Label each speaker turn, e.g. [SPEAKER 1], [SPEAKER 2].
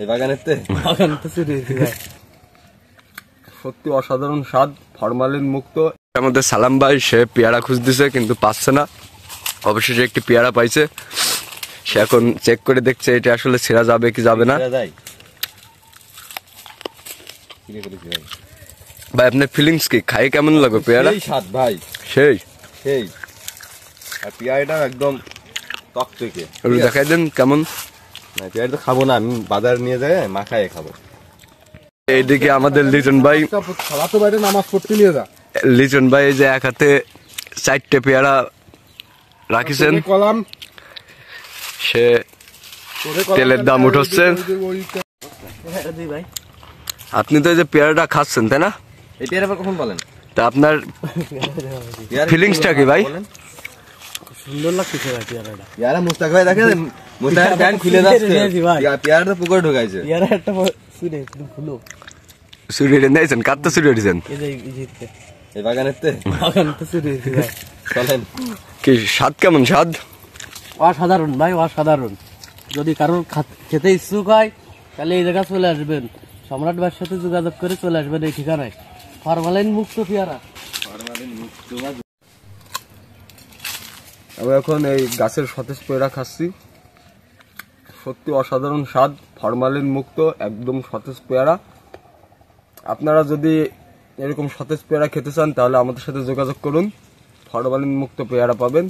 [SPEAKER 1] এই বাগানেতে সত্যি অসাধারণ স্বাদ, ফরমালিন মুক্ত। আমাদের সালাম ভাই সে পেয়ারা খুঁজতেছে কিন্তু পাচ্ছে না, অবশেষে একটি পেয়ারা পাইছে। সে এখন চেক করে দেখছে এটা আসলে ছেঁড়া যাবে কি যাবে না। ভাই আপনার ফিলিংস কি, খাই কেমন লাগে পেয়ারা? স্বাদ ভাই, সেই সেই। আর পেয়ারাটা একদম টক থেকে দেখাই দেন কেমন। না পেয়ারা তো খাবো না, আমি বাজার নিয়ে যাই মাখায় খাবো। এইদিকে আমাদের লিটন ভাই নামাজ পড়তে নিয়ে যা। লিটন ভাই যে এক হাতে 4টে পেয়ারা রাখিছেন, সে তেলের দাম উঠছে। আপনি তো এই যে পেয়ারাটা খাচ্ছেন তাই না? এই পেয়ারা কখন বলেন তা আপনার ফিলিংসটা কি ভাই?
[SPEAKER 2] সুন্দর লাগছে পেয়ারাটা।
[SPEAKER 1] পেয়ারা মুস্তাক ভাই দেখেন, মুস্তাকের প্যান্ট খুলে যাচ্ছে, পেয়ারাটা পুকুরে ঢোকাইছে।
[SPEAKER 2] পেয়ারা একটা সুরে ফুলো
[SPEAKER 1] সুরে নিয়েছেন, কাটতে সুরে দিয়েছেন এই বাগানেতে। চলেন, কি স্বাদ কেমন? স্বাদ
[SPEAKER 2] অসাধারণ ভাই, অসাধারণ। যদি কারোর খেতে ইচ্ছুক হয় তাহলে এই জায়গা চলে আসবেন, সম্রাট ভাইয়ের সাথে যোগাযোগ করে চলে আসবেন এই ঠিকানায়। ফরমালিন মুক্ত পেয়ারা।
[SPEAKER 1] আমি এখন এই গাছের সতেজ পেয়ারা খাচ্ছি, সত্যি অসাধারণ স্বাদ, ফরমালিন মুক্ত, একদম সতেজ পেয়ারা। আপনারা যদি এরকম সতেজ পেয়ারা খেতে চান তাহলে আমাদের সাথে যোগাযোগ করুন, ফরমালিন মুক্ত পেয়ারা পাবেন।